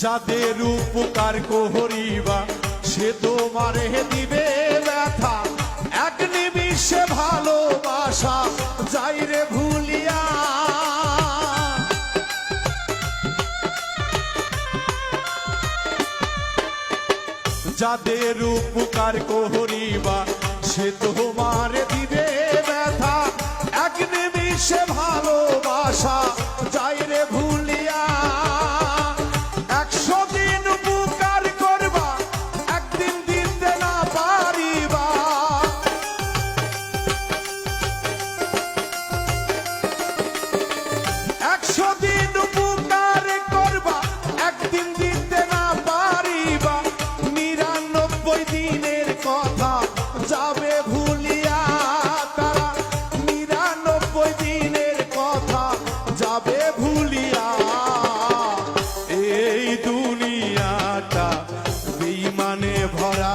যাদের উপকার করিবা সে তোমারে দিবে ব্যথা, এক নিমিষে ভালোবাসা যাই রে ভুলিয়া। যাদের উপকার করিবা সে তোমারে দিবে ব্যথা, এক নিমিষে ভালোবাসা যাই রে ভুলিয়া। 100 দিন উপকার করবা একদিন দিতে না পারিবা, 100 দিন উপকার করবা একদিন দিতে না পারিবা, 99 দিনের কথা যাবে ভুলিয়া। তারা 99 দিনের কথা যাবে ভুলিয়া। এই দুনিয়াটা বেঈমানে ভরা।